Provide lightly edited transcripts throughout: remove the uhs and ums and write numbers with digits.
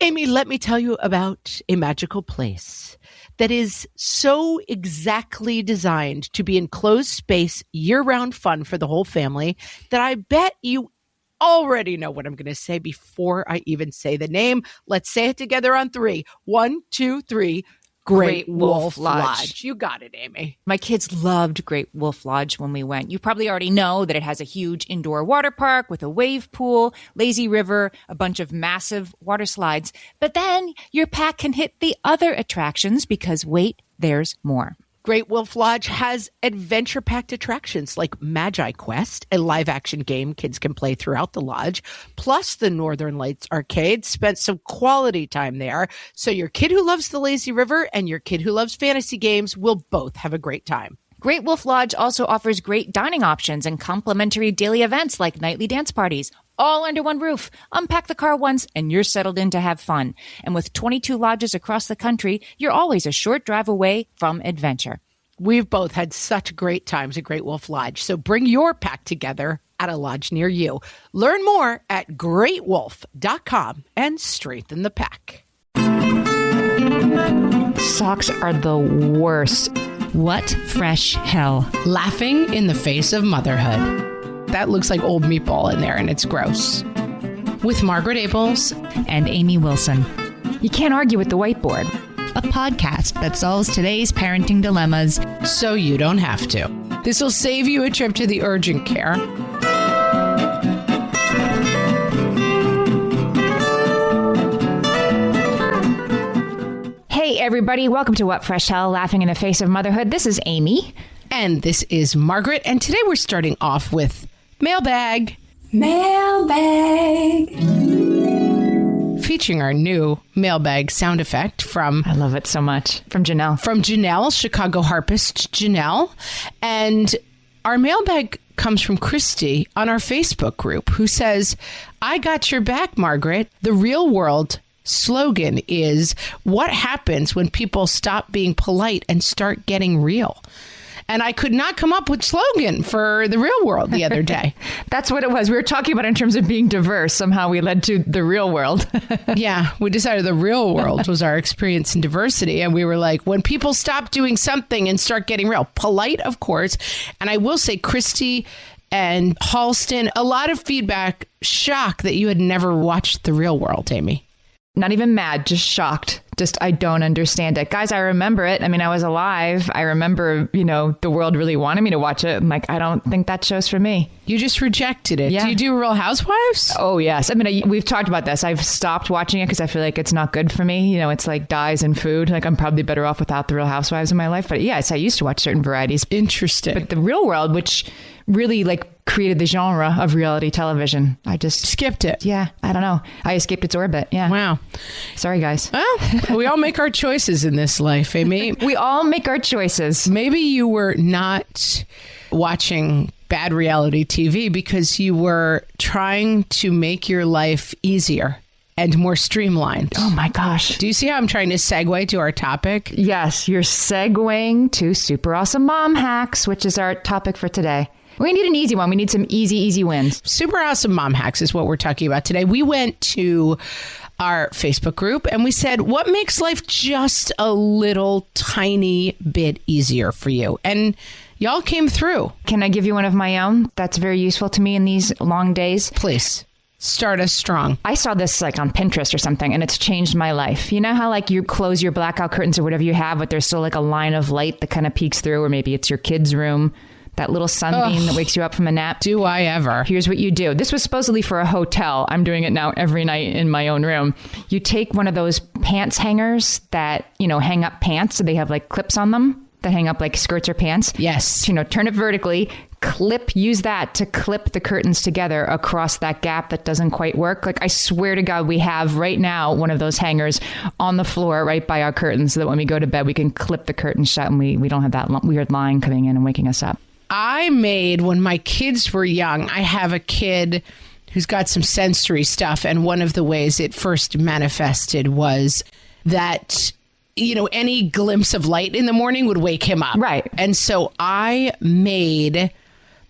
Amy, let me tell you about a magical place that is so exactly designed to be enclosed space, year-round fun for the whole family that I bet you already know what I'm going to say before I even say the name. Let's say it together on 3. 1, 2, 3. Great Wolf Lodge. You got it, Amy. My kids loved Great Wolf Lodge when we went. You probably already know that it has a huge indoor water park with a wave pool, lazy river, a bunch of massive water slides. But then your pack can hit the other attractions because, wait, there's more. Great Wolf Lodge has adventure-packed attractions like Magi Quest, a live-action game kids can play throughout the lodge, plus the Northern Lights Arcade. Spent some quality time there, so your kid who loves the lazy river and your kid who loves fantasy games will both have a great time. Great Wolf Lodge also offers great dining options and complimentary daily events like nightly dance parties, all under one roof. Unpack the car once and you're settled in to have fun. And with 22 lodges across the country, you're always a short drive away from adventure. We've both had such great times at Great Wolf Lodge, so bring your pack together at a lodge near you. Learn more at greatwolf.com and strengthen the pack. Socks are the worst. What fresh hell? Laughing in the face of motherhood. That looks like old meatball in there, and it's gross. With Margaret Abels and Amy Wilson. You can't argue with the whiteboard. A podcast that solves today's parenting dilemmas so you don't have to. This will save you a trip to the urgent care. Hey, everybody. Welcome to What Fresh Hell, Laughing in the Face of Motherhood. This is Amy. And this is Margaret. And today we're starting off with Mailbag. Mailbag. Featuring our new mailbag sound effect from... I love it so much. From Janelle. From Janelle, Chicago harpist Janelle. And our mailbag comes from Christy on our Facebook group, who says, I got your back, Margaret. The real world slogan is, what happens when people stop being polite and start getting real? And I could not come up with slogan for the real world the other day. That's what it was. We were talking about in terms of being diverse. Somehow we led to the real world. Yeah, we decided the real world was our experience in diversity. And we were like, when people stop doing something and start getting real. Polite, of course. And I will say, Christy and Halston, a lot of feedback, shock that you had never watched The Real World, Amy. Not even mad, just shocked. Just, I don't understand it. Guys, I remember it. I mean, I was alive. I remember, the world really wanted me to watch it. I'm like, I don't think that show's for me. You just rejected it. Yeah. Do you do Real Housewives? Oh, yes. I mean, we've talked about this. I've stopped watching it because I feel like it's not good for me. It's like dyes and food. Like, I'm probably better off without the Real Housewives in my life. But yes, I used to watch certain varieties. Interesting. But the Real World, which really created the genre of reality television, I just skipped it. Yeah, I don't know. I escaped its orbit. Yeah. Wow. Sorry, guys. Well, we all make our choices in this life, Amy. We all make our choices. Maybe you were not watching bad reality TV because you were trying to make your life easier and more streamlined. Oh my gosh. Do you see how I'm trying to segue to our topic? Yes, you're segueing to super awesome mom hacks, which is our topic for today. We need an easy one. We need some easy wins. Super awesome mom hacks is what we're talking about today. We went to our Facebook group and we said, what makes life just a little tiny bit easier for you? And y'all came through. Can I give you one of my own that's very useful to me in these long days? Please. Start us strong. I saw this on Pinterest or something, and it's changed my life. You know how you close your blackout curtains or whatever you have, but there's still a line of light that kind of peeks through, or maybe it's your kid's room. That little sunbeam that wakes you up from a nap. Do I ever? Here's what you do. This was supposedly for a hotel. I'm doing it now every night in my own room. You take one of those pants hangers that, hang up pants. So they have clips on them that hang up skirts or pants. Yes. Turn it vertically, use that to clip the curtains together across that gap that doesn't quite work. I swear to God, we have right now one of those hangers on the floor right by our curtains so that when we go to bed, we can clip the curtains shut and we don't have that weird line coming in and waking us up. I made, when my kids were young, I have a kid who's got some sensory stuff. And one of the ways it first manifested was that, any glimpse of light in the morning would wake him up. Right. And so I made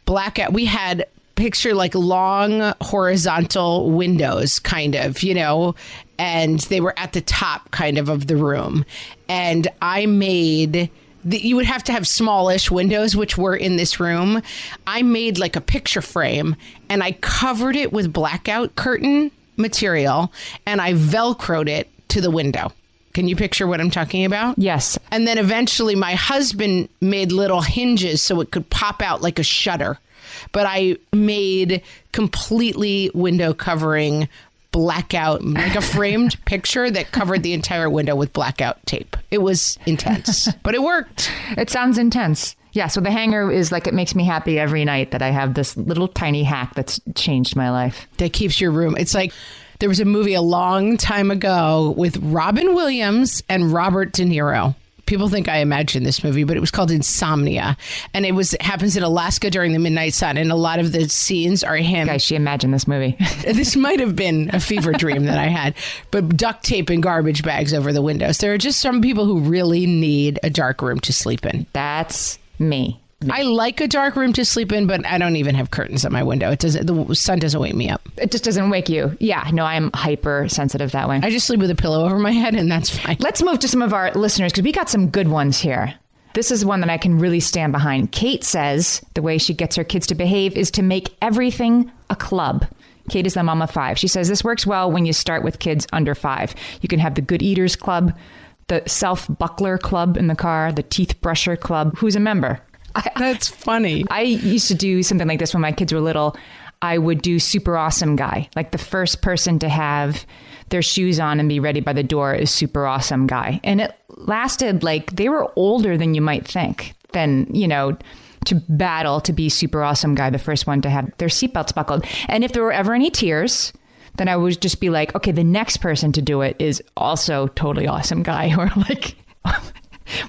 blackout. We had picture like long horizontal windows, kind of, and they were at the top kind of the room. And I made... You would have to have smallish windows, which were in this room. I made like a picture frame and I covered it with blackout curtain material and I Velcroed it to the window. Can you picture what I'm talking about? Yes. And then eventually my husband made little hinges so it could pop out like a shutter. But I made completely window covering blackout, like a framed picture that covered the entire window with blackout tape. It was intense, but it worked. It sounds intense. Yeah, so the hanger is like, it makes me happy every night that I have this little tiny hack that's changed my life. That keeps your room. It's like there was a movie a long time ago with Robin Williams and Robert De Niro. People think I imagined this movie, but it was called Insomnia. And it happens in Alaska during the midnight sun. And a lot of the scenes are him. Guys, she imagined this movie. This might have been a fever dream that I had. But duct tape and garbage bags over the windows. There are just some people who really need a dark room to sleep in. That's me. I like a dark room to sleep in, but I don't even have curtains at my window. The sun doesn't wake me up. It just doesn't wake you. Yeah, no, I'm hypersensitive that way. I just sleep with a pillow over my head and that's fine. Let's move to some of our listeners because we got some good ones here. This is one that I can really stand behind. Kate says the way she gets her kids to behave is to make everything a club. Kate is the mom of 5. She says this works well when you start with kids under 5. You can have the good eaters club, the self-buckler club in the car, the teeth brusher club. Who's a member? That's funny. I used to do something like this when my kids were little. I would do super awesome guy. Like the first person to have their shoes on and be ready by the door is super awesome guy. And it lasted like they were older than you might think. Then, to battle to be super awesome guy, the first one to have their seatbelts buckled. And if there were ever any tears, then I would just be like, okay, the next person to do it is also totally awesome guy. Or like...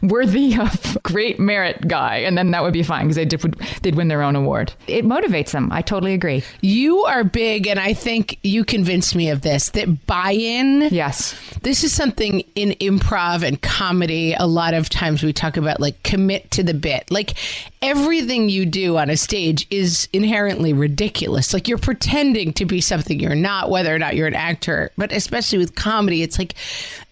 worthy of great merit guy, and then that would be fine because they'd win their own award. It motivates them. I totally agree. You are big, and I think you convinced me of this, that buy-in. Yes. This is something in improv and comedy. A lot of times we talk about like commit to the bit. Like everything you do on a stage is inherently ridiculous. Like you're pretending to be something you're not, whether or not you're an actor. But especially with comedy, it's like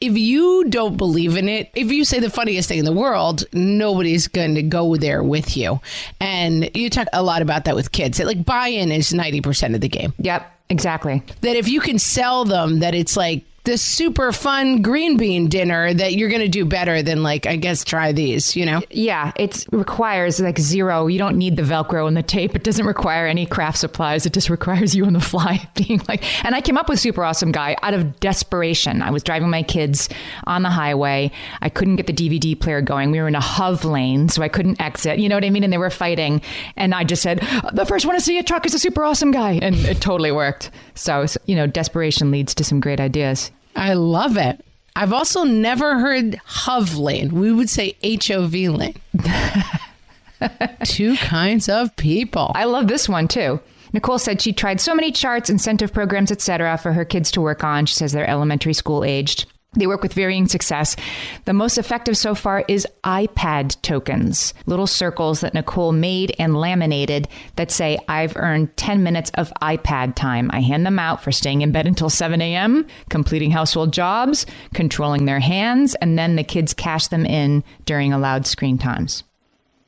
if you don't believe in it, if you say the funniest thing in the world, nobody's going to go there with you. And you talk a lot about that with kids. That like buy-in is 90% of the game. Yep, exactly. That if you can sell them that it's like this super fun green bean dinner, that you're going to do better than like, I guess, try these, Yeah, it requires like zero. You don't need the Velcro and the tape. It doesn't require any craft supplies. It just requires you on the fly being like, and I came up with super awesome guy out of desperation. I was driving my kids on the highway. I couldn't get the DVD player going. We were in a HUV lane, so I couldn't exit. You know what I mean? And they were fighting. And I just said, the first one to see a truck is a super awesome guy. And it totally worked. So, desperation leads to some great ideas. I love it. I've also never heard HUV lane. We would say HOV lane. Two kinds of people. I love this one, too. Nicole said she tried so many charts, incentive programs, etc. for her kids to work on. She says they're elementary school aged. They work with varying success. The most effective so far is iPad tokens, little circles that Nicole made and laminated that say, I've earned 10 minutes of iPad time. I hand them out for staying in bed until 7 a.m., completing household jobs, controlling their hands, and then the kids cash them in during allowed screen times.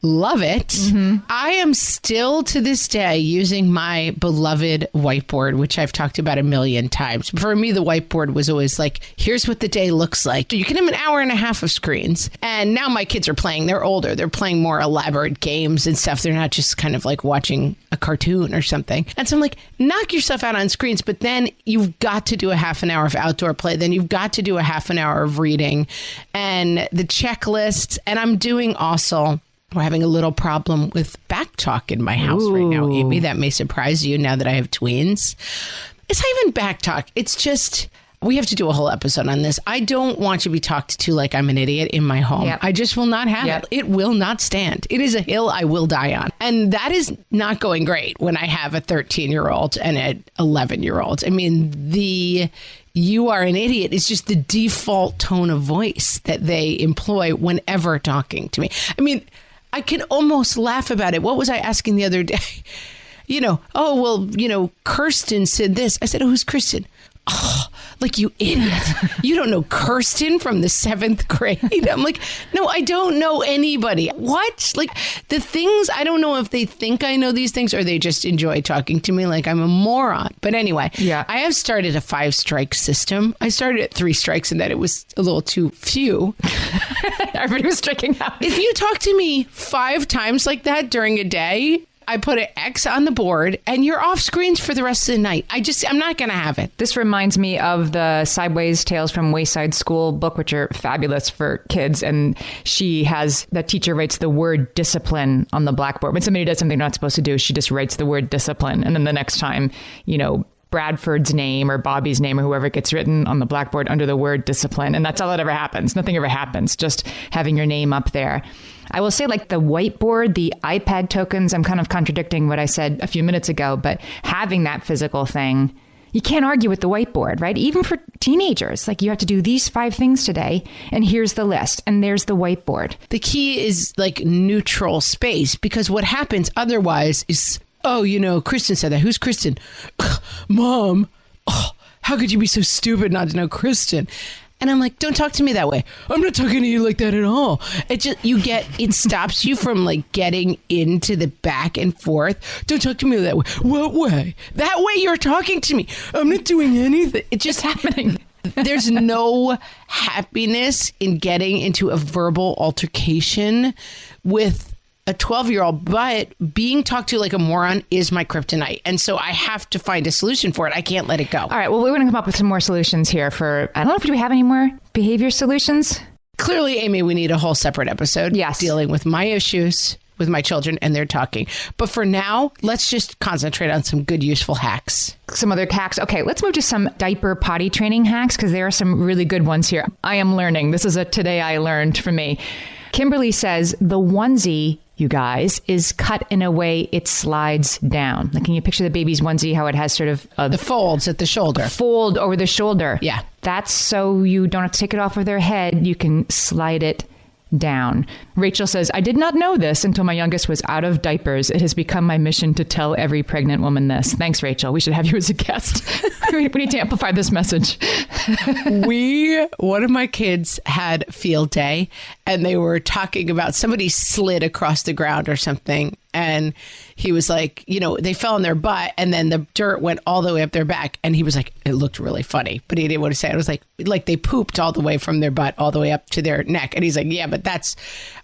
Love it. Mm-hmm. I am still to this day using my beloved whiteboard, which I've talked about a million times. For me, the whiteboard was always like, here's what the day looks like. You can have an hour and a half of screens. And now my kids are playing. They're older. They're playing more elaborate games and stuff. They're not just kind of like watching a cartoon or something. And so I'm like, knock yourself out on screens. But then you've got to do a half an hour of outdoor play. Then you've got to do a half an hour of reading and the checklists. And I'm doing also... We're having a little problem with back talk in my house right now, Amy. That may surprise you now that I have tweens. It's not even back talk. It's just, we have to do a whole episode on this. I don't want to be talked to like I'm an idiot in my home. Yep. I just will not have it. It will not stand. It is a hill I will die on. And that is not going great when I have a 13-year-old and an 11-year-old. I mean, you are an idiot is just the default tone of voice that they employ whenever talking to me. I mean, I can almost laugh about it. What was I asking the other day? oh, well, Kirsten said this. I said, oh, who's Kirsten? Oh, like, you idiot. You don't know Kirsten from the 7th grade? I'm like, no, I don't know anybody. What? Like, the things, I don't know if they think I know these things or they just enjoy talking to me like I'm a moron. But anyway, yeah. I have started a 5-strike system. I started at 3 strikes and that it was a little too few. Everybody was striking out. If you talk to me 5 times like that during a day, I put an X on the board and you're off screens for the rest of the night. I'm not going to have it. This reminds me of the Sideways Tales from Wayside School book, which are fabulous for kids. And the teacher writes the word discipline on the blackboard. When somebody does something they're not supposed to do, she just writes the word discipline. And then the next time, Bradford's name or Bobby's name or whoever gets written on the blackboard under the word discipline. And that's all that ever happens. Nothing ever happens. Just having your name up there. I will say, like the whiteboard, the iPad tokens, I'm kind of contradicting what I said a few minutes ago, but having that physical thing, you can't argue with the whiteboard, right? Even for teenagers, like you have to do these 5 things today, and here's the list, and there's the whiteboard. The key is like neutral space, because what happens otherwise is, oh, Kristen said that. Who's Kristen? Mom, how could you be so stupid not to know Kristen? And I'm like, don't talk to me that way. I'm not talking to you like that at all. It stops you from like getting into the back and forth. Don't talk to me that way. What way? That way you're talking to me. I'm not doing anything. It's just happening. There's no happiness in getting into a verbal altercation with a 12-year-old, but being talked to like a moron is my kryptonite. And so I have to find a solution for it. I can't let it go. All right. Well, we're going to come up with some more solutions here I don't know if we have any more behavior solutions. Clearly, Amy, we need a whole separate episode. Yes. Dealing with my issues with my children and their talking. But for now, let's just concentrate on some good, useful hacks. Some other hacks. Okay, let's move to some diaper potty training hacks because there are some really good ones here. I am learning. This is a today I learned for me. Kimberly says the onesie, you guys, is cut in a way it slides down. Like, can you picture the baby's onesie, how it has sort of the folds at the shoulder. Fold over the shoulder. Yeah. That's so you don't have to take it off of their head. You can slide it down. Rachel says, I did not know this until my youngest was out of diapers. It has become my mission to tell every pregnant woman this. Thanks, Rachel. We should have you as a guest. We need to amplify this message. One of my kids had field day and they were talking about somebody slid across the ground or something. And he was like, they fell on their butt and then the dirt went all the way up their back. And he was like, it looked really funny, but he didn't want to say it. It was like they pooped all the way from their butt all the way up to their neck. And he's like, yeah, but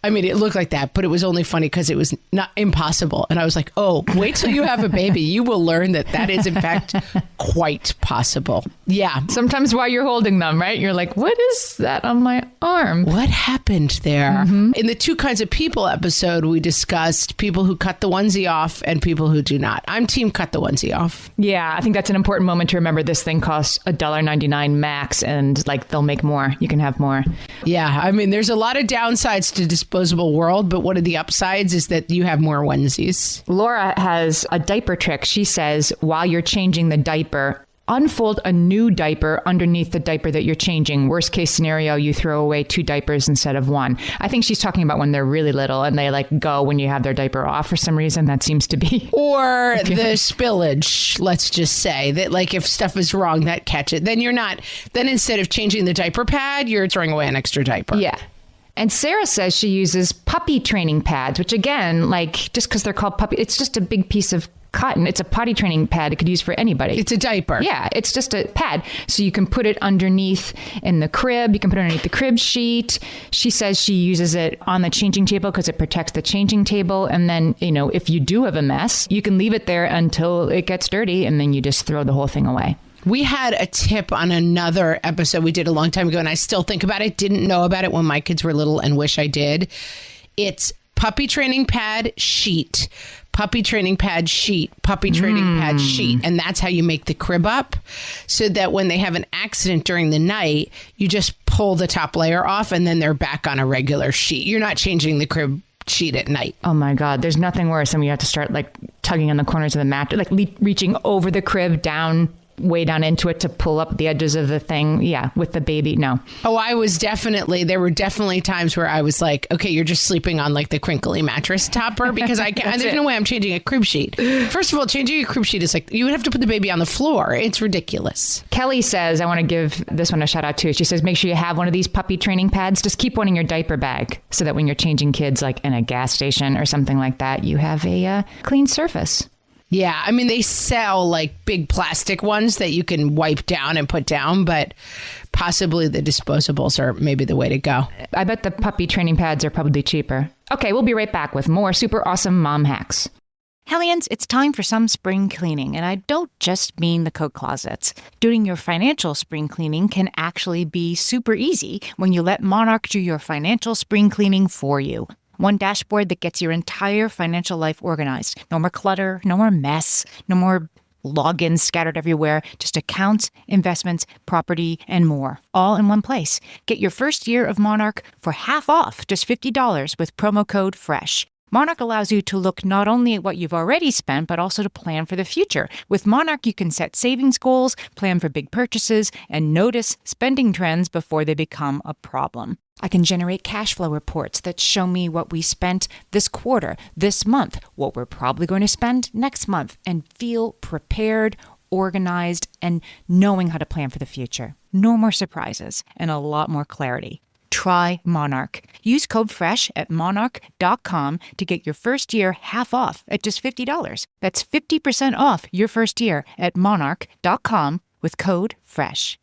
it looked like that, but it was only funny because it was not impossible. And I was like, oh, wait till you have a baby. You will learn that is in fact quite possible. Yeah. Sometimes while you're holding them, right? You're like, what is that on my arm? What happened there? Mm-hmm. In the 2 Kinds of People episode, we discussed people who cut the onesie off and people who do not. I'm team cut the onesie off. Yeah, I think that's an important moment to remember. This thing costs $1.99 max and like they'll make more. You can have more. Yeah, there's a lot of downsides to disposable world, but one of the upsides is that you have more onesies. Laura has a diaper trick. She says, while you're changing the diaper, unfold a new diaper underneath the diaper that you're changing. Worst case scenario, you throw away 2 diapers instead of 1. I think she's talking about when they're really little and they go when you have their diaper off for some reason. That seems to be. Or the spillage, let's just say that if stuff is wrong, that catch it. Then instead of changing the diaper pad, you're throwing away an extra diaper. Yeah. And Sarah says she uses puppy training pads, which again, just because they're called puppy, it's just a big piece of cotton. It's a potty training pad. It could use for anybody. It's a diaper. Yeah, it's just a pad. So you can put it underneath in the crib. You can put it underneath the crib sheet. She says she uses it on the changing table because it protects the changing table. And then, if you do have a mess, you can leave it there until it gets dirty and then you just throw the whole thing away. We had a tip on another episode we did a long time ago, and I still think about it. Didn't know about it when my kids were little and wish I did. It's puppy training pad sheet. Puppy training pad sheet, puppy training pad sheet. And that's how you make the crib up so that when they have an accident during the night, you just pull the top layer off and then they're back on a regular sheet. You're not changing the crib sheet at night. Oh my God. There's nothing worse than when you have to start tugging on the corners of the mattress, reaching over the crib down way down into it to pull up the edges of the thing. Yeah, with the baby, no. Oh, there were definitely times where I was like, okay, you're just sleeping on like the crinkly mattress topper because there's no way I'm changing a crib sheet. First of all, changing a crib sheet is like, you would have to put the baby on the floor. It's ridiculous. Kelly says, I want to give this one a shout out too. She says, make sure you have one of these puppy training pads. Just keep one in your diaper bag so that when you're changing kids like in a gas station or something like that, you have a clean surface. Yeah, I mean, they sell like big plastic ones that you can wipe down and put down, but possibly the disposables are maybe the way to go. I bet the puppy training pads are probably cheaper. Okay, we'll be right back with more super awesome mom hacks. Hellions, it's time for some spring cleaning, and I don't just mean the coat closets. Doing your financial spring cleaning can actually be super easy when you let Monarch do your financial spring cleaning for you. One dashboard that gets your entire financial life organized. No more clutter, no more mess, no more logins scattered everywhere, just accounts, investments, property, and more, all in one place. Get your first year of Monarch for half off, just $50 with promo code FRESH. Monarch allows you to look not only at what you've already spent, but also to plan for the future. With Monarch, you can set savings goals, plan for big purchases, and notice spending trends before they become a problem. I can generate cash flow reports that show me what we spent this quarter, this month, what we're probably going to spend next month, and feel prepared, organized, and knowing how to plan for the future. No more surprises and a lot more clarity. Try Monarch. Use code FRESH at monarch.com to get your first year half off at just $50. That's 50% off your first year at monarch.com with code FRESH.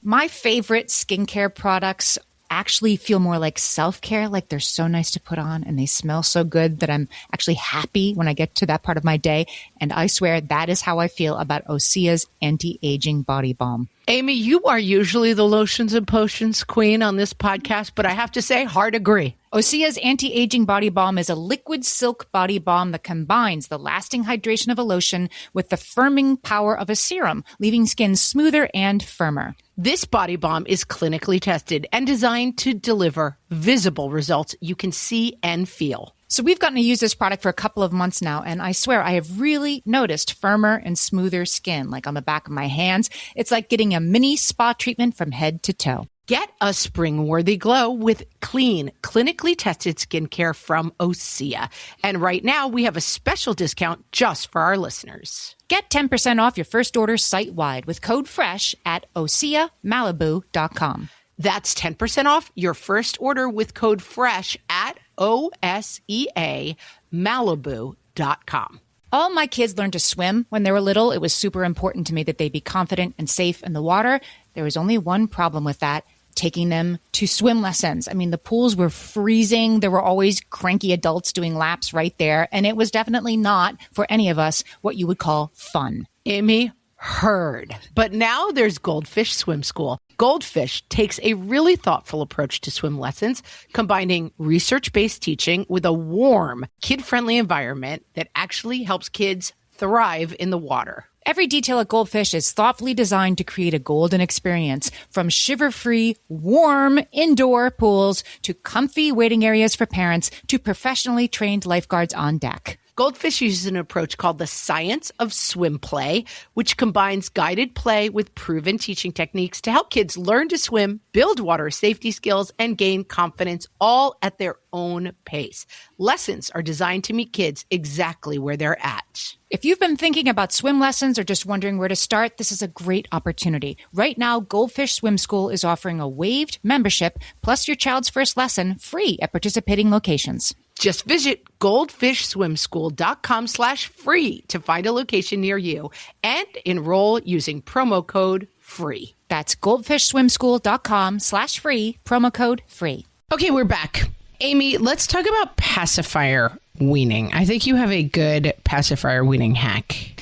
My favorite skincare products actually feel more like self-care, like they're so nice to put on and they smell so good that I'm actually happy when I get to that part of my day. And I swear that is how I feel about Osea's anti-aging body balm. Amy, you are usually the lotions and potions queen on this podcast, but I have to say, hard agree. Osea's anti-aging body balm is a liquid silk body balm that combines the lasting hydration of a lotion with the firming power of a serum, leaving skin smoother and firmer. This body balm is clinically tested and designed to deliver visible results you can see and feel. So we've gotten to use this product for a couple of months now, and I swear I have really noticed firmer and smoother skin, like on the back of my hands. It's like getting a mini spa treatment from head to toe. Get a spring-worthy glow with clean, clinically tested skincare from Osea. And right now, we have a special discount just for our listeners. Get 10% off your first order site-wide with code FRESH at OseaMalibu.com. That's 10% off your first order with code FRESH at OSEAMalibu.com. All my kids learned to swim when they were little. It was super important to me that they be confident and safe in the water. There was only one problem with that: taking them to swim lessons. I mean, the pools were freezing. There were always cranky adults doing laps right there. And it was definitely not, for any of us, what you would call fun. Amy, heard. But now there's Goldfish Swim School. Goldfish takes a really thoughtful approach to swim lessons, combining research-based teaching with a warm, kid-friendly environment that actually helps kids thrive in the water. Every detail at Goldfish is thoughtfully designed to create a golden experience, from shiver-free, warm indoor pools to comfy waiting areas for parents to professionally trained lifeguards on deck. Goldfish uses an approach called the science of swim play, which combines guided play with proven teaching techniques to help kids learn to swim, build water safety skills, and gain confidence, all at their own pace. Lessons are designed to meet kids exactly where they're at. If you've been thinking about swim lessons or just wondering where to start, this is a great opportunity. Right now, Goldfish Swim School is offering a waived membership plus your child's first lesson free at participating locations. Just visit goldfishswimschool.com/free to find a location near you and enroll using promo code FREE. That's goldfishswimschool.com/free, promo code FREE. Okay, we're back. Amy, let's talk about pacifier weaning. I think you have a good pacifier weaning hack.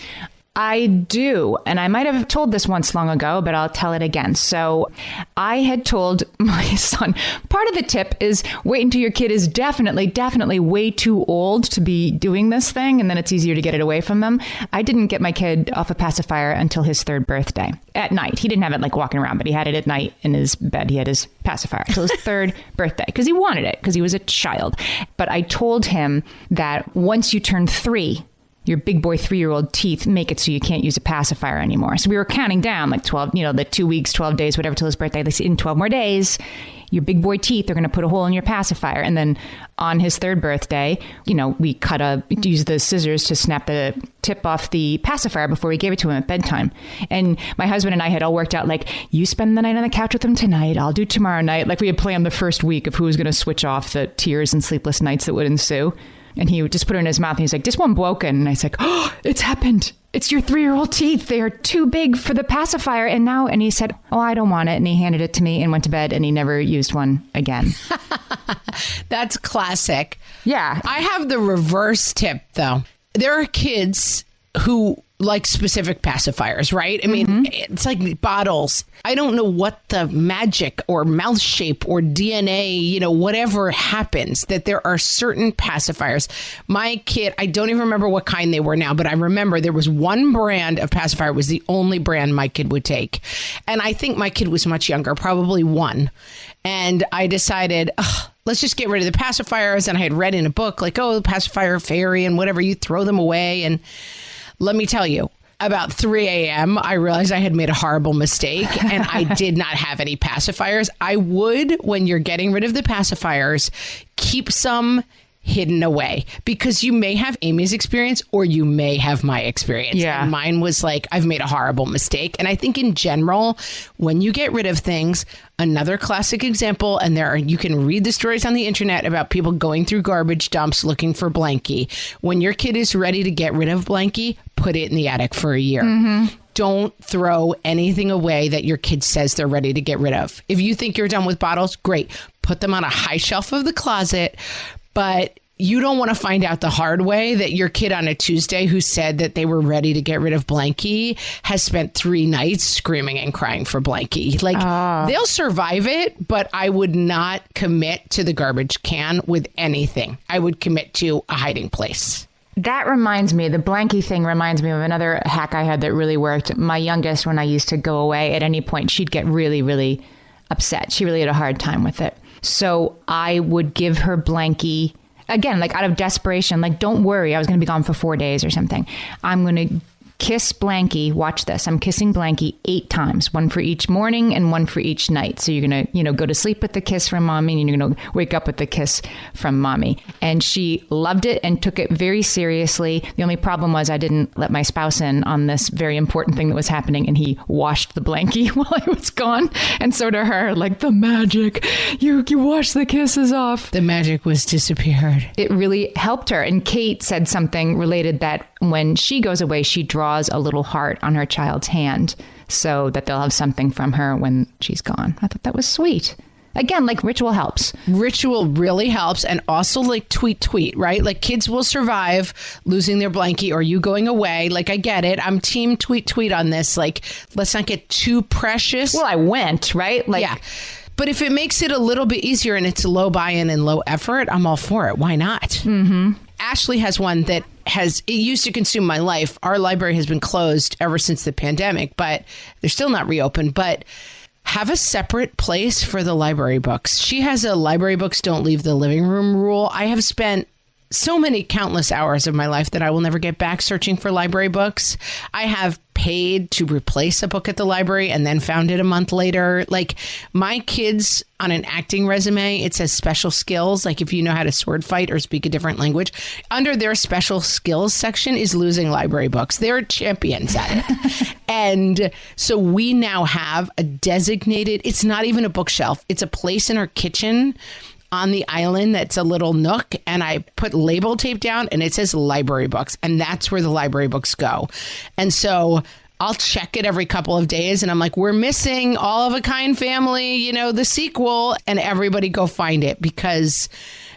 I do. And I might have told this once long ago, but I'll tell it again. So I had told my son, part of the tip is wait until your kid is definitely way too old to be doing this thing. And then it's easier to get it away from them. I didn't get my kid off a pacifier until his 3rd birthday at night. He didn't have it like walking around, but he had it at night in his bed. He had his pacifier till his 3rd birthday because he wanted it because he was a child. But I told him that once you turn 3, your big boy 3-year-old teeth make it so you can't use a pacifier anymore. So we were counting down like 12, the 2 weeks, 12 days, whatever, till his birthday. Like, in 12 more days, your big boy teeth are going to put a hole in your pacifier. And then on his 3rd birthday, we used the scissors to snap the tip off the pacifier before we gave it to him at bedtime. And my husband and I had all worked out, like, you spend the night on the couch with him tonight, I'll do tomorrow night. Like, we had planned the first week of who was going to switch off the tears and sleepless nights that would ensue. And he would just put it in his mouth and he's like, this one broken. And I was like, oh, it's happened. It's your 3-year-old teeth. They are too big for the pacifier. And he said, oh, I don't want it. And he handed it to me and went to bed, and he never used one again. That's classic. Yeah. I have the reverse tip, though. There are kids who like specific pacifiers, right? I mean, it's like bottles. I don't know what the magic or mouth shape or DNA, whatever happens, that there are certain pacifiers. My kid, I don't even remember what kind they were now, but I remember there was one brand of pacifier. It was the only brand my kid would take. And I think my kid was much younger, probably 1. And I decided, let's just get rid of the pacifiers. And I had read in a book, like, the pacifier fairy and whatever, you throw them away. And let me tell you, about 3 a.m., I realized I had made a horrible mistake, and I did not have any pacifiers. I would, when you're getting rid of the pacifiers, keep some hidden away, because you may have Amy's experience or you may have my experience. Yeah. And mine was like, I've made a horrible mistake. And I think in general, when you get rid of things, another classic example, and you can read the stories on the internet about people going through garbage dumps looking for blankie. When your kid is ready to get rid of blankie, put it in the attic for a year. Don't throw anything away that your kid says they're ready to get rid of. If you think you're done with bottles, great. Put them on a high shelf of the closet. But you don't want to find out the hard way that your kid on a Tuesday who said that they were ready to get rid of blankie has spent 3 nights screaming and crying for blankie. Like, they'll survive it, but I would not commit to the garbage can with anything. I would commit to a hiding place. That reminds me, the blankie thing reminds me of another hack I had that really worked. My youngest, when I used to go away at any point, she'd get really, really upset. She really had a hard time with it. So I would give her blankie, again, like out of desperation, like, don't worry, I was going to be gone for 4 days or something. I'm going to kiss blankie. Watch this. I'm kissing blankie 8 times, 1 for each morning and 1 for each night. So you're going to, go to sleep with the kiss from mommy, and you're going to wake up with the kiss from mommy. And she loved it and took it very seriously. The only problem was I didn't let my spouse in on this very important thing that was happening, and he washed the blankie while I was gone. And so to her, like, the magic, you washed the kisses off. The magic was disappeared. It really helped her. And Kate said something related, that when she goes away, she draws a little heart on her child's hand so that they'll have something from her when she's gone. I thought that was sweet. Again, like, ritual helps. Ritual really helps. And also, like, tweet, right? Like, kids will survive losing their blankie or you going away. Like, I get it. I'm team tweet on this. Like, let's not get too precious. Well, I went, right? Like, yeah. But if it makes it a little bit easier and it's low buy-in and low effort, I'm all for it. Why not? Mm-hmm. Ashley has one that it used to consume my life. Our library has been closed ever since the pandemic, but they're still not reopened. But have a separate place for the library books. She has a library books don't leave the living room rule. I have spent so many countless hours of my life that I will never get back searching for library books. I have paid to replace a book at the library and then found it a month later. Like, my kids on an acting resume, it says special skills. Like, if you know how to sword fight or speak a different language, under their special skills section is losing library books. They're champions at it. And so we now have a designated, it's not even a bookshelf. It's a place in our kitchen on the island that's a little nook, and I put label tape down and it says library books, and that's where the library books go. And so I'll check it every couple of days, and I'm like, we're missing All of a Kind Family, the sequel, and everybody go find it.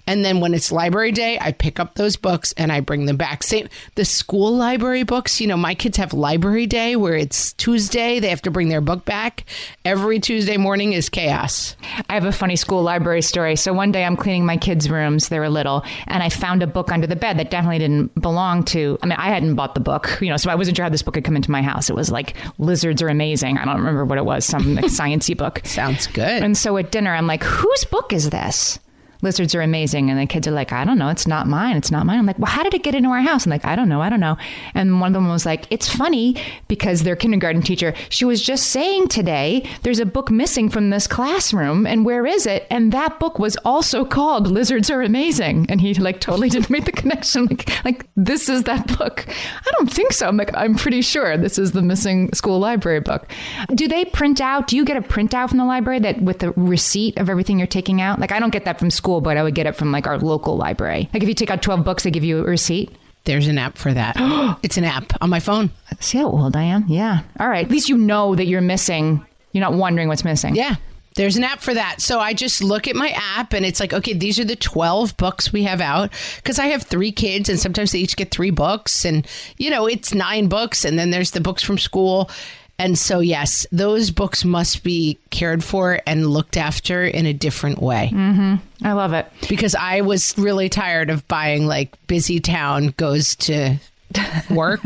And then when it's library day, I pick up those books and I bring them back. Same, the school library books, my kids have library day where it's Tuesday. They have to bring their book back. Every Tuesday morning is chaos. I have a funny school library story. So one day I'm cleaning my kids' rooms. They were little, and I found a book under the bed that definitely didn't belong to, I hadn't bought the book, so I wasn't sure how this book had come into my house. It was like Lizards Are Amazing. I don't remember what it was, some like sciencey book. Sounds good. And so at dinner, I'm like, whose book is this? lizards are amazing. And the kids are like, I don't know. It's not mine. It's not mine. I'm like, well, how did it get into our house? I'm like, I don't know. And one of them was like, it's funny because their kindergarten teacher, she was just saying today, there's a book missing from this classroom. And where is it? And that book was also called Lizards Are Amazing. And he like totally didn't make the connection. Like this is that book. I don't think so. I'm like, I'm pretty sure this is the missing school library book. Do they print out? Do you get a printout from the library that with the receipt of everything you're taking out? Like I don't get that from school, but I would get it from like our local library. Like if you take out 12 books, they give you a receipt. There's an app for that. It's an app on my phone. See how old I am? Yeah. All right. At least you know that you're missing. You're not wondering what's missing. Yeah. There's an app for that. So I just look at my app and it's like, okay, these are the 12 books we have out because I have 3 kids and sometimes they each get 3 books and, it's 9 books and then there's the books from school. And so, yes, those books must be cared for and looked after in a different way. Mm-hmm. I love it. Because I was really tired of buying like Busy Town Goes to Work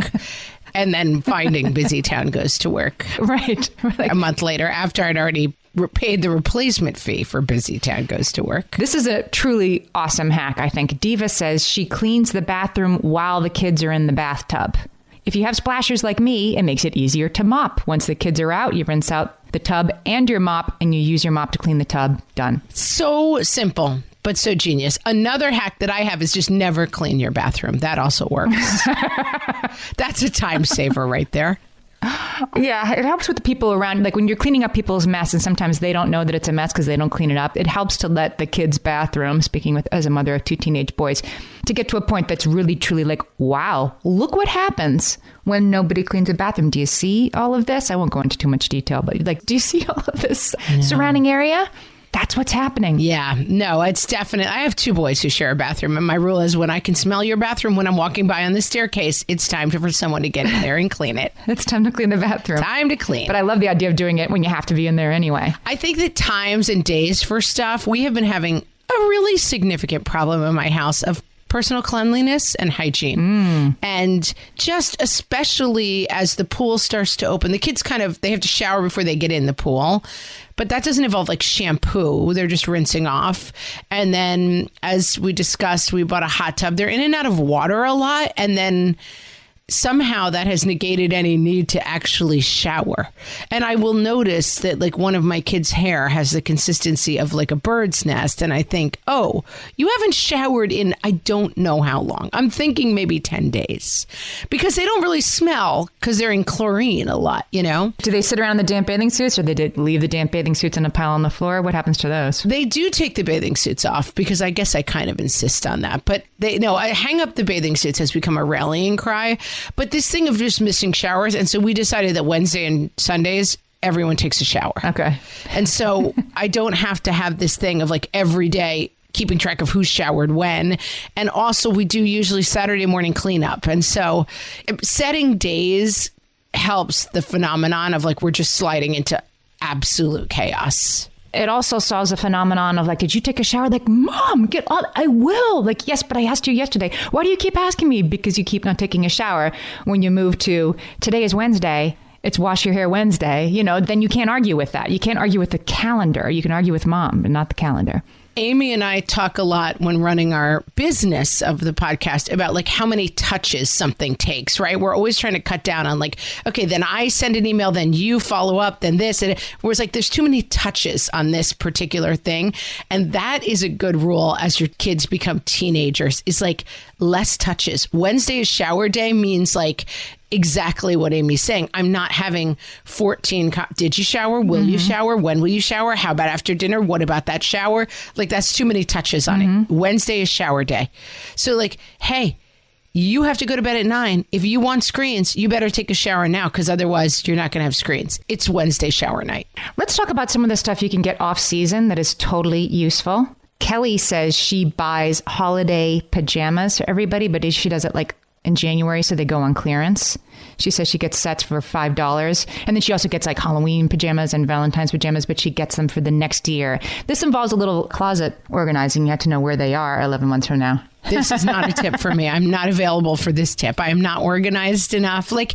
and then finding Busy Town Goes to Work. Right. Like, a month later after I'd already paid the replacement fee for Busy Town Goes to Work. This is a truly awesome hack, I think. Diva says she cleans the bathroom while the kids are in the bathtub. If you have splashers like me, it makes it easier to mop. Once the kids are out, you rinse out the tub and your mop, and you use your mop to clean the tub. Done. So simple, but so genius. Another hack that I have is just never clean your bathroom. That also works. That's a time saver right there. Yeah, it helps with the people around. Like when you're cleaning up people's mess and sometimes they don't know that it's a mess because they don't clean it up. It helps to let the kids' bathroom, speaking with as a mother of 2 teenage boys, to get to a point that's really, truly like, wow, look what happens when nobody cleans a bathroom. Do you see all of this? I won't go into too much detail, but like, do you see all of this surrounding area? That's what's happening. Yeah, no, it's definite. I have 2 boys who share a bathroom. And my rule is when I can smell your bathroom when I'm walking by on the staircase, it's time for someone to get in there and clean it. It's time to clean the bathroom. Time to clean. But I love the idea of doing it when you have to be in there anyway. I think that times and days for stuff, we have been having a really significant problem in my house of personal cleanliness and hygiene. And just especially as the pool starts to open, the kids they have to shower before they get in the pool. But that doesn't involve like shampoo. They're just rinsing off. And then as we discussed, we bought a hot tub. They're in and out of water a lot. And then somehow that has negated any need to actually shower. And I will notice that like one of my kids' hair has the consistency of like a bird's nest. And I think, oh, you haven't showered in I don't know how long. I'm thinking maybe 10 days because they don't really smell because they're in chlorine a lot, Do they sit around in the damp bathing suits or they did leave the damp bathing suits in a pile on the floor? What happens to those? They do take the bathing suits off because I guess I kind of insist on that. But I hang up the bathing suits has become a rallying cry. But this thing of just missing showers. And so we decided that Wednesday and Sundays, everyone takes a shower. Okay. And so I don't have to have this thing of like every day keeping track of who showered when. And also we do usually Saturday morning cleanup. And so setting days helps the phenomenon of like we're just sliding into absolute chaos. It also solves a phenomenon of like, did you take a shower? Like, Mom, get on. I will. Like, yes, but I asked you yesterday. Why do you keep asking me? Because you keep not taking a shower. When you move to today is Wednesday, it's wash your hair Wednesday, then you can't argue with that. You can't argue with the calendar. You can argue with Mom, but not the calendar. Amy and I talk a lot when running our business of the podcast about like how many touches something takes, right? We're always trying to cut down on like, okay, then I send an email, then you follow up, then this. And whereas like there's too many touches on this particular thing. And that is a good rule as your kids become teenagers is like less touches. Wednesday is shower day means like exactly what Amy's saying. I'm not having 14. Did you shower? Will you shower? When will you shower? How about after dinner? What about that shower? Like that's too many touches on it. Wednesday is shower day. So like, hey, you have to go to bed at 9. If you want screens, you better take a shower now because otherwise you're not going to have screens. It's Wednesday shower night. Let's talk about some of the stuff you can get off season that is totally useful. Kelly says she buys holiday pajamas for everybody, but she does it like in January, so they go on clearance. She says she gets sets for $5. And then she also gets like Halloween pajamas and Valentine's pajamas, but she gets them for the next year. This involves a little closet organizing. You have to know where they are 11 months from now. This is not a tip for me. I'm not available for this tip. I am not organized enough. Like,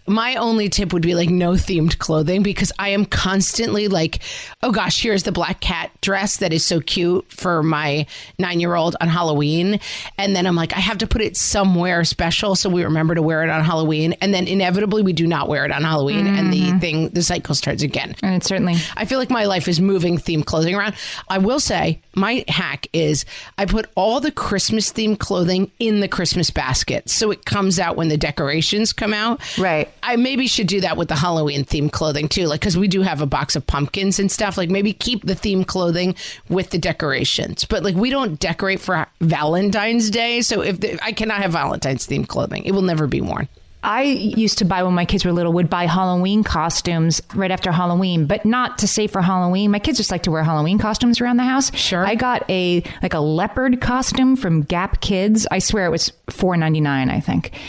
my only tip would be like no themed clothing, because I am constantly like, oh gosh, here's the black cat dress that is so cute for my 9-year-old on Halloween. And then I'm like, I have to put it somewhere special so we remember to wear it on Halloween. And then inevitably we do not wear it on Halloween. And the cycle starts again. And it's certainly, I feel like my life is moving themed clothing around. I will say my hack is I put all the Christmas themed clothing in the Christmas basket. So it comes out when the decorations come out. right. I maybe should do that with the Halloween themed clothing too, like, because we do have a box of pumpkins and stuff. Like, maybe keep the themed clothing with the decorations, but like, we don't decorate for Valentine's Day, so I cannot have Valentine's themed clothing. It will never be worn. I used to buy, when my kids were little, would buy Halloween costumes right after Halloween, but not to say for Halloween. My kids just like to wear Halloween costumes around the house. Sure. I got a leopard costume from Gap Kids. I swear it was $4.99, I think.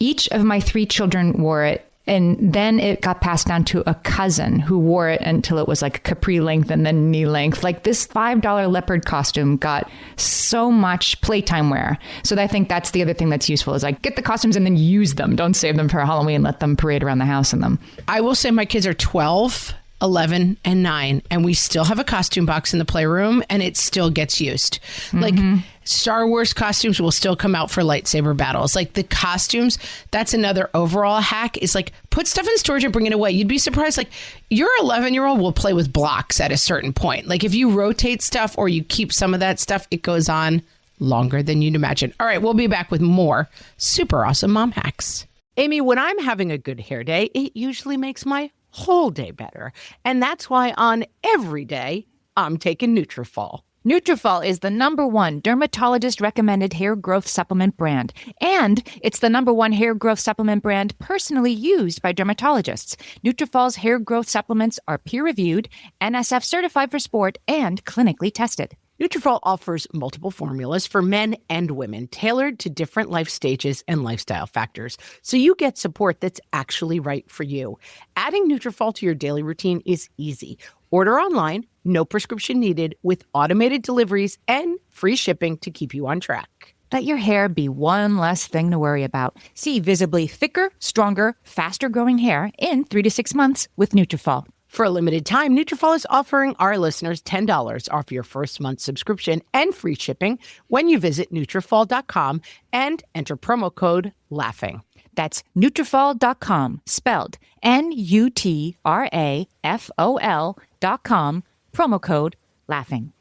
Each of my 3 children wore it, and then it got passed down to a cousin who wore it until it was like capri length and then knee length. Like, this $5 leopard costume got so much playtime wear. So I think that's the other thing that's useful, is like, get the costumes and then use them. Don't save them for Halloween. Let them parade around the house in them. I will say my kids are 12, 11, and 9, and we still have a costume box in the playroom, and it still gets used. Like, Star Wars costumes will still come out for lightsaber battles. Like, the costumes, that's another overall hack, is like, put stuff in storage and bring it away. You'd be surprised. Like, your 11-year-old will play with blocks at a certain point. Like, if you rotate stuff or you keep some of that stuff, it goes on longer than you'd imagine. All right, we'll be back with more super awesome mom hacks. Amy, when I'm having a good hair day, it usually makes my whole day better. And that's why on every day, I'm taking Nutrafol. Nutrafol is the #1 dermatologist-recommended hair growth supplement brand. And it's the #1 hair growth supplement brand personally used by dermatologists. Nutrafol's hair growth supplements are peer-reviewed, NSF certified for sport, and clinically tested. Nutrafol offers multiple formulas for men and women, tailored to different life stages and lifestyle factors, so you get support that's actually right for you. Adding Nutrafol to your daily routine is easy. Order online, no prescription needed, with automated deliveries and free shipping to keep you on track. Let your hair be one less thing to worry about. See visibly thicker, stronger, faster-growing hair in 3 to 6 months with Nutrafol. For a limited time, Nutrafol is offering our listeners $10 off your first month subscription and free shipping when you visit Nutrafol.com and enter promo code LAUGHING. That's Nutrafol.com, spelled Nutrafol.com, promo code LAUGHING.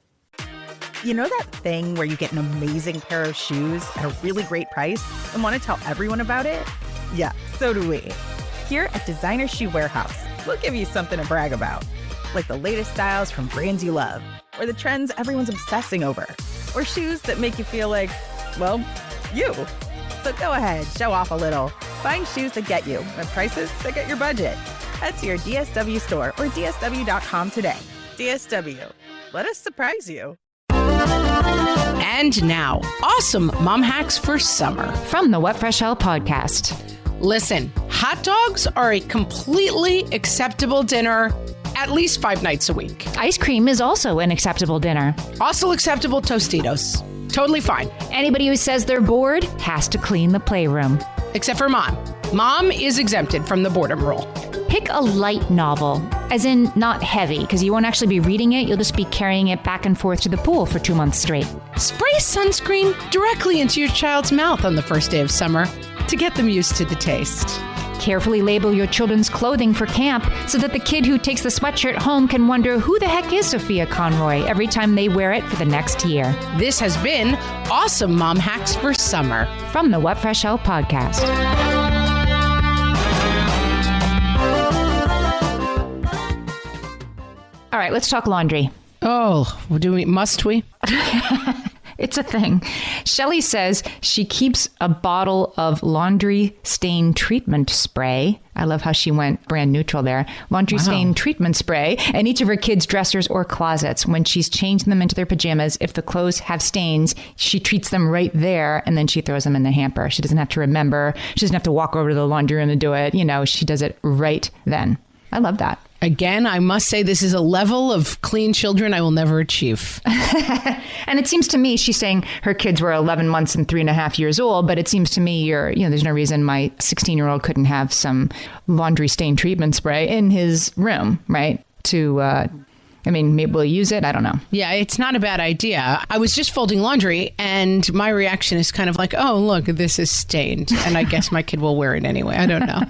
You know that thing where you get an amazing pair of shoes at a really great price and want to tell everyone about it? Yeah, so do we. Here at Designer Shoe Warehouse, we'll give you something to brag about, like the latest styles from brands you love, or the trends everyone's obsessing over, or shoes that make you feel like, well, you. So go ahead, show off a little. Find shoes that get you at prices that get your budget. Head to your DSW store or DSW.com today. DSW, let us surprise you. And now, awesome mom hacks for summer. From the What Fresh Hell podcast. Listen, hot dogs are a completely acceptable dinner at least 5 nights a week. Ice cream is also an acceptable dinner. Also acceptable Tostitos. Totally fine. Anybody who says they're bored has to clean the playroom. Except for mom. Mom is exempted from the boredom rule. Pick a light novel, as in not heavy, because you won't actually be reading it. You'll just be carrying it back and forth to the pool for 2 months straight. Spray sunscreen directly into your child's mouth on the first day of summer to get them used to the taste. Carefully label your children's clothing for camp so that the kid who takes the sweatshirt home can wonder who the heck is Sophia Conroy every time they wear it for the next year. This has been Awesome Mom Hacks for Summer. From the What Fresh Hell podcast. All right, let's talk laundry. Oh, must we? It's a thing. Shelly says she keeps a bottle of laundry stain treatment spray. I love how she went brand neutral there. Laundry stain treatment spray in each of her kids' dressers or closets. When she's changing them into their pajamas, if the clothes have stains, she treats them right there and then she throws them in the hamper. She doesn't have to remember. She doesn't have to walk over to the laundry room to do it. You know, she does it right then. I love that. Again, I must say this is a level of clean children I will never achieve. And it seems to me, she's saying her kids were 11 months and 3.5 years old, but it seems to me there's no reason my 16-year-old couldn't have some laundry stain treatment spray in his room, right? Maybe we'll use it. I don't know. Yeah, it's not a bad idea. I was just folding laundry and my reaction is kind of like, oh, look, this is stained. And I guess my kid will wear it anyway. I don't know.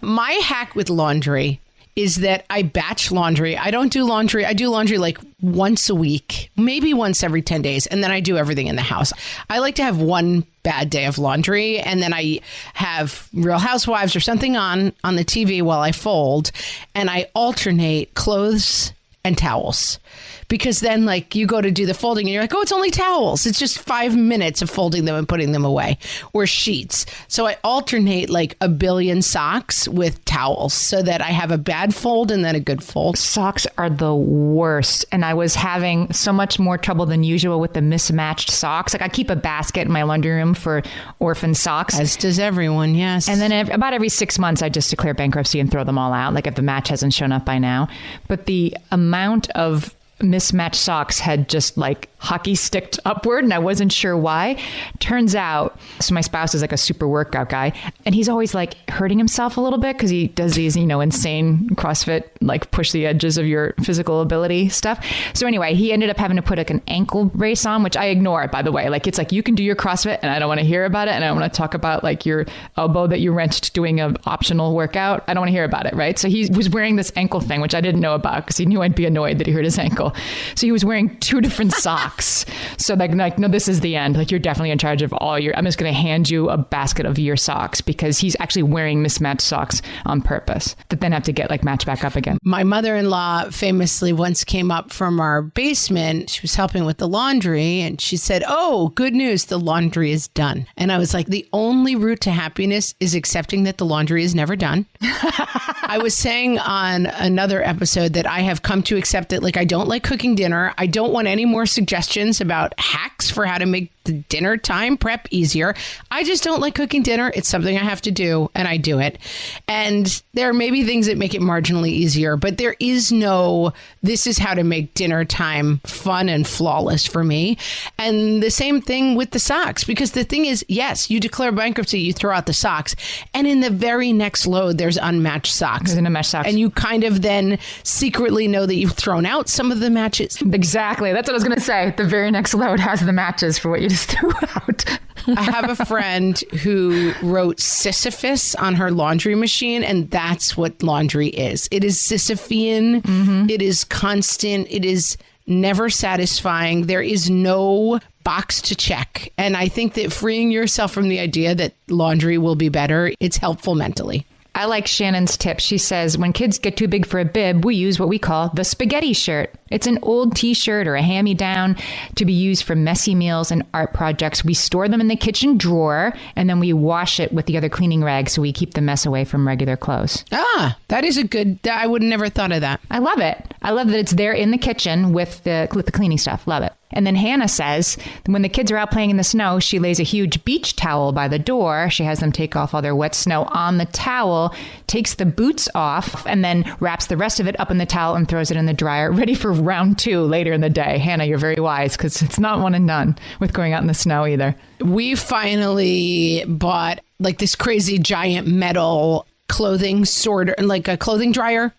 My hack with laundry is that I batch laundry. I don't do laundry. I do laundry like once a week, maybe once every 10 days. And then I do everything in the house. I like to have one bad day of laundry. And then I have Real Housewives or something on the TV while I fold. And I alternate clothes and towels, because then like you go to do the folding and you're like, oh, it's only towels. It's just 5 minutes of folding them and putting them away, or sheets. So I alternate like a billion socks with towels so that I have a bad fold and then a good fold. Socks are the worst. And I was having so much more trouble than usual with the mismatched socks. Like I keep a basket in my laundry room for orphan socks. As does everyone, yes. And then about every 6 months, I just declare bankruptcy and throw them all out, like if the match hasn't shown up by now. But the amount of mismatched socks had just like hockey sticked upward, and I wasn't sure why. Turns out, so my spouse is like a super workout guy, and he's always like hurting himself a little bit because he does these, insane CrossFit, like push the edges of your physical ability stuff. So anyway, he ended up having to put like an ankle brace on, which I ignore, by the way. Like it's like you can do your CrossFit and I don't want to hear about it, and I don't want to talk about like your elbow that you wrenched doing an optional workout. I don't want to hear about it, right? So he was wearing this ankle thing, which I didn't know about because he knew I'd be annoyed that he hurt his ankle. So he was wearing 2 different socks. So like, no, this is the end. Like you're definitely in charge of all I'm just going to hand you a basket of your socks, because he's actually wearing mismatched socks on purpose that then have to get like matched back up again. My mother-in-law famously once came up from our basement. She was helping with the laundry and she said, oh, good news, the laundry is done. And I was like, the only route to happiness is accepting that the laundry is never done. I was saying on another episode that I have come to accept that like I don't like cooking dinner. I don't want any more suggestions about hacks for how to make the dinner time prep easier. I just don't like cooking dinner. It's something I have to do, and I do it. And there may be things that make it marginally easier, but there is no, this is how to make dinner time fun and flawless for me. And the same thing with the socks, because the thing is, yes, you declare bankruptcy, you throw out the socks, and in the very next load, there's unmatched socks. There's unmatched socks. And you kind of then secretly know that you've thrown out some of the matches. Exactly. That's what I was going to say. The very next load has the matches for what you just threw out. I have a friend who wrote Sisyphus on her laundry machine, and that's what laundry is. It is Sisyphean. Mm-hmm. It is constant. It is never satisfying. There is no box to check. And I think that freeing yourself from the idea that laundry will be better, it's helpful mentally. I like Shannon's tip. She says, when kids get too big for a bib, we use what we call the spaghetti shirt. It's an old t-shirt or a hand-me-down to be used for messy meals and art projects. We store them in the kitchen drawer, and then we wash it with the other cleaning rags so we keep the mess away from regular clothes. Ah, that is a good, I would have never thought of that. I love it. I love that it's there in the kitchen with the cleaning stuff. Love it. And then Hannah says, when the kids are out playing in the snow, she lays a huge beach towel by the door. She has them take off all their wet snow on the towel, takes the boots off, and then wraps the rest of it up in the towel and throws it in the dryer, ready for round 2 later in the day. Hannah, you're very wise, because it's not one and done with going out in the snow either. We finally bought like this crazy giant metal clothing sorter, like a clothing dryer,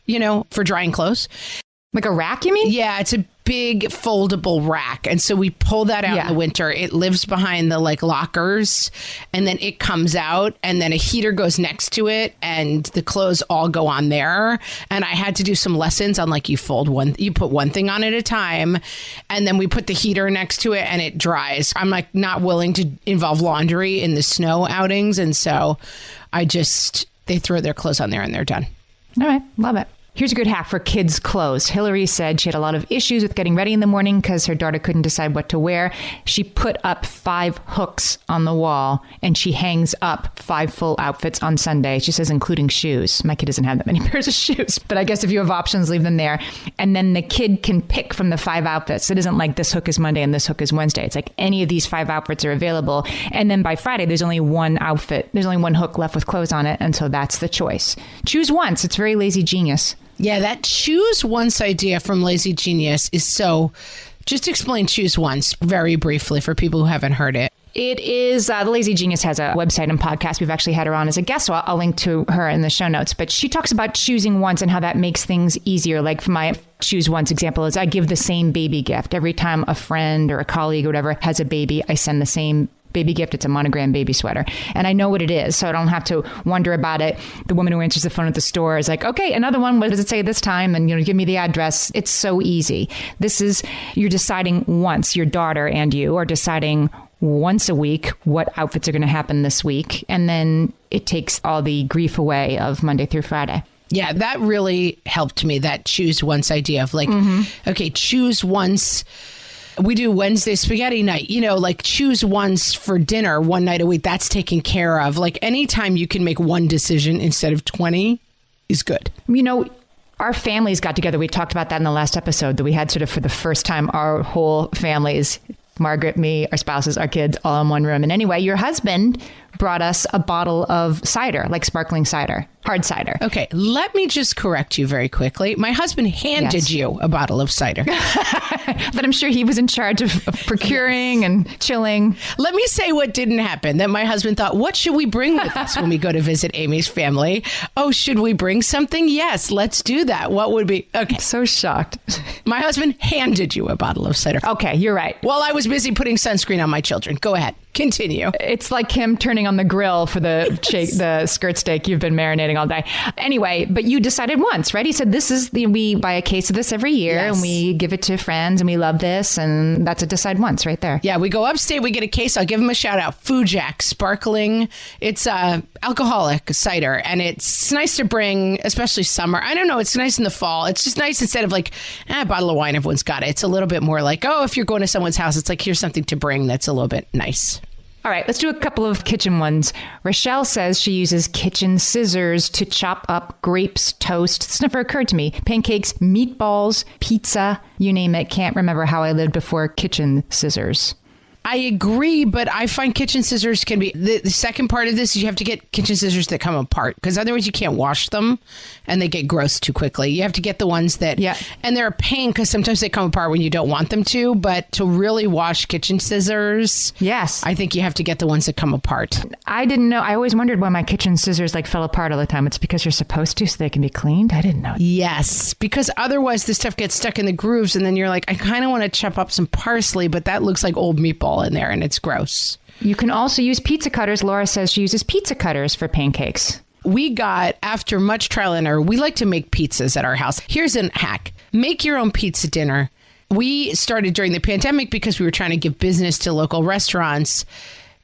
for drying clothes. Like a rack, you mean? Yeah, it's a big foldable rack. And so we pull that out in the winter. It lives behind the like lockers, and then it comes out, and then a heater goes next to it, and the clothes all go on there. And I had to do some lessons on like you put one thing on at a time, and then we put the heater next to it and it dries. I'm like not willing to involve laundry in the snow outings. And so they throw their clothes on there and they're done. All right. Love it. Here's a good hack for kids' clothes. Hillary said she had a lot of issues with getting ready in the morning because her daughter couldn't decide what to wear. She put up 5 hooks on the wall, and she hangs up 5 full outfits on Sunday. She says, including shoes. My kid doesn't have that many pairs of shoes, but I guess if you have options, leave them there. And then the kid can pick from the 5 outfits. It isn't like this hook is Monday and this hook is Wednesday. It's like any of these 5 outfits are available. And then by Friday, there's only one outfit. There's only one hook left with clothes on it. And so that's the choice. Choose once. It's very lazy genius. Yeah, that choose once idea from Lazy Genius is so... Just explain choose once very briefly for people who haven't heard it. It is, the Lazy Genius has a website and podcast. We've actually had her on as a guest, so I'll link to her in the show notes. But she talks about choosing once and how that makes things easier. Like for my choose once example is I give the same baby gift. Every time a friend or a colleague or whatever has a baby, I send the same baby gift. It's a monogram baby sweater. And I know what it is, so I don't have to wonder about it. The woman who answers the phone at the store is like, okay, another one. What does it say this time? And, give me the address. It's so easy. This is, you're deciding once. Your daughter and you are deciding once a week what outfits are going to happen this week. And then it takes all the grief away of Monday through Friday. Yeah, that really helped me, that choose once idea of like, okay, choose once. We do Wednesday spaghetti night, like choose once for dinner one night a week. That's taken care of. Like anytime you can make one decision instead of 20 is good. Our families got together. We talked about that in the last episode, that we had sort of for the first time, our whole families, Margaret, me, our spouses, our kids, all in one room. And anyway, your husband brought us a bottle of cider, like sparkling cider, hard cider. Okay, let me just correct you very quickly. My husband handed you a bottle of cider. But I'm sure he was in charge of procuring and chilling. Let me say what didn't happen. That my husband thought, what should we bring with us when we go to visit Amy's family? Oh, should we bring something? Yes, let's do that. What would be? Okay. I'm so shocked. My husband handed you a bottle of cider. Okay, you're right. While I was busy putting sunscreen on my children. Go ahead. Continue. It's like him turning on the grill for the skirt steak you've been marinating all day. Anyway, but you decided once, right? He said, we buy a case of this every year and we give it to friends and we love this. And that's a decide once right there. Yeah, we go upstate, we get a case. I'll give him a shout out. Fujack sparkling. It's alcoholic cider. And it's nice to bring, especially summer. I don't know. It's nice in the fall. It's just nice instead of like a bottle of wine. Everyone's got it. It's a little bit more like, if you're going to someone's house, it's like, here's something to bring that's a little bit nice. All right, let's do a couple of kitchen ones. Rochelle says she uses kitchen scissors to chop up grapes, toast. It's never occurred to me. Pancakes, meatballs, pizza, you name it. Can't remember how I lived before kitchen scissors. I agree, but I find kitchen scissors can be... The second part of this is you have to get kitchen scissors that come apart, because otherwise you can't wash them and they get gross too quickly. You have to get the ones that... Yeah. And they're a pain because sometimes they come apart when you don't want them to, but to really wash kitchen scissors... Yes. I think you have to get the ones that come apart. I didn't know. I always wondered why my kitchen scissors fell apart all the time. It's because you're supposed to so they can be cleaned? I didn't know. Yes, because otherwise the stuff gets stuck in the grooves and then you're like, I kind of want to chop up some parsley, but that looks like old meatball in there and it's gross. You can also use pizza cutters. Laura says she uses pizza cutters for pancakes. We got, after much trial and error, we like to make pizzas at our house. Here's a hack. Make your own pizza dinner. We started during the pandemic because we were trying to give business to local restaurants.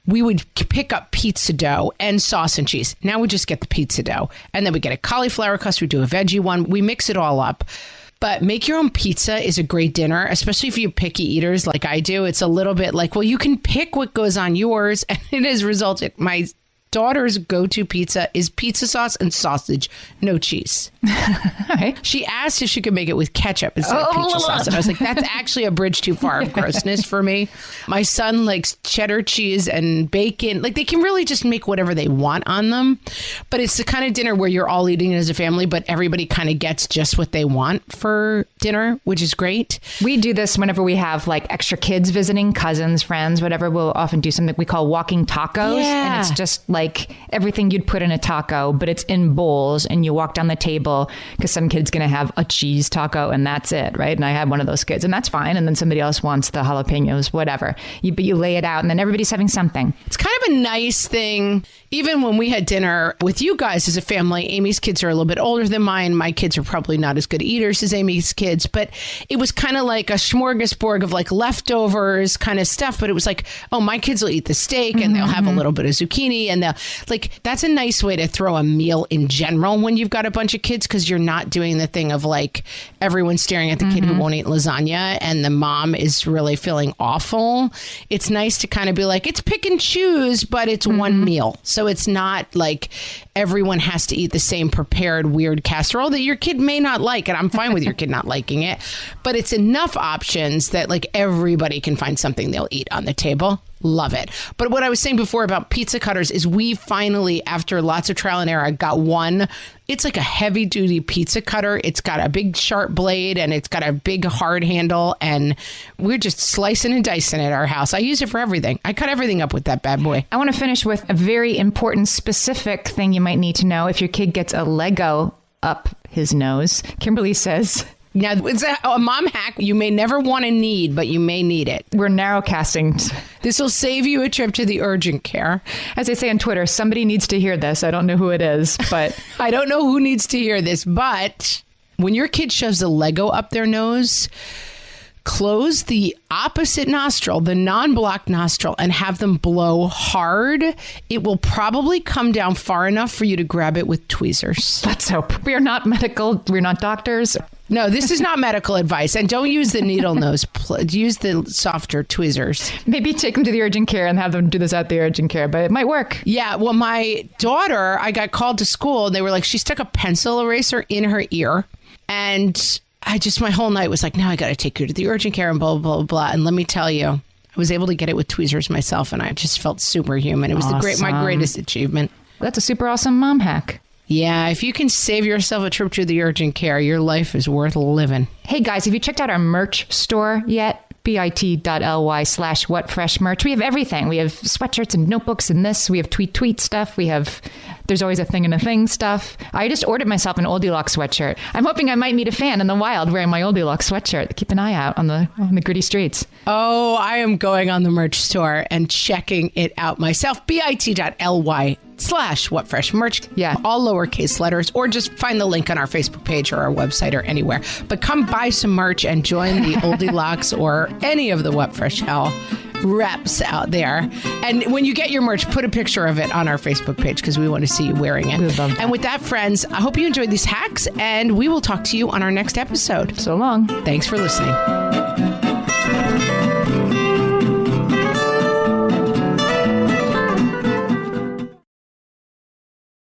We would pick up pizza dough and sauce and cheese. Now we just get the pizza dough. And then we get a cauliflower crust. We do a veggie one. We mix it all up. But make your own pizza is a great dinner, especially if you picky eaters like I do. It's a little bit like, well, you can pick what goes on yours. And it has resulted. My daughter's go-to pizza is pizza sauce and sausage, no cheese. Right. She asked if she could make it with ketchup instead of pizza sauce. And I was like, that's actually a bridge too far of grossness for me. My son likes cheddar cheese and bacon. Like, they can really just make whatever they want on them. But it's the kind of dinner where you're all eating it as a family, but everybody kind of gets just what they want for dinner, which is great. We do this whenever we have extra kids visiting, cousins, friends, whatever. We'll often do something we call walking tacos. Yeah. And it's just everything you'd put in a taco, but it's in bowls and you walk down the table because some kid's going to have a cheese taco and that's it, right? And I had one of those kids and that's fine. And then somebody else wants the jalapenos, whatever. But you lay it out and then everybody's having something. It's kind of a nice thing. Even when we had dinner with you guys as a family, Amy's kids are a little bit older than mine. My kids are probably not as good eaters as Amy's kids, but it was kind of like a smorgasbord of leftovers kind of stuff. But it was like, oh, my kids will eat the steak and they'll have a little bit of zucchini and they'll that's a nice way to throw a meal in general when you've got a bunch of kids, because you're not doing the thing of everyone staring at the kid who won't eat lasagna and the mom is really feeling awful. It's nice to kind of be it's pick and choose, but it's one meal. So it's not like everyone has to eat the same prepared weird casserole that your kid may not like. And I'm fine with your kid not liking it, but it's enough options that everybody can find something they'll eat on the table. Love it. But what I was saying before about pizza cutters is we finally, after lots of trial and error, got one. It's like a heavy duty pizza cutter. It's got a big sharp blade and it's got a big hard handle. And we're just slicing and dicing at our house. I use it for everything. I cut everything up with that bad boy. I want to finish with a very important specific thing you might need to know if your kid gets a Lego up his nose. Kimberly says... Now, it's a mom hack you may never want to need, but you may need it. We're narrowcasting. This will save you a trip to the urgent care. As I say on Twitter, somebody needs to hear this. I don't know who it is, but... I don't know who needs to hear this, but when your kid shoves a Lego up their nose, close the opposite nostril, the non-blocked nostril, and have them blow hard. It will probably come down far enough for you to grab it with tweezers. Let's hope. We are not medical. We're not doctors. No, this is not medical advice. And don't use the needle nose. Use the softer tweezers. Maybe take them to the urgent care and have them do this at the urgent care, but it might work. Yeah, well, my daughter, I got called to school. They were like, she stuck a pencil eraser in her ear. And my whole night was like, now I got to take her to the urgent care and blah, blah, blah, blah. And let me tell you, I was able to get it with tweezers myself. And I just felt superhuman. It was my greatest achievement. That's a super awesome mom hack. Yeah, if you can save yourself a trip to the urgent care, your life is worth living. Hey guys, have you checked out our merch store yet? bit.ly/whatfreshmerch. We have everything. We have sweatshirts and notebooks and this. We have tweet stuff. There's always a thing and a thing stuff. I just ordered myself an Oldie Lock sweatshirt. I'm hoping I might meet a fan in the wild wearing my Oldie Lock sweatshirt. Keep an eye out on the gritty streets. Oh, I am going on the merch store and checking it out myself. bit.ly/whatfreshmerch. Yeah. All lowercase letters, or just find the link on our Facebook page or our website or anywhere. But come buy some merch and join the Oldie Locks or any of the What Fresh Hell reps out there. And when you get your merch, put a picture of it on our Facebook page because we want to see you wearing it. And with that, friends, I hope you enjoyed these hacks and we will talk to you on our next episode. So long. Thanks for listening.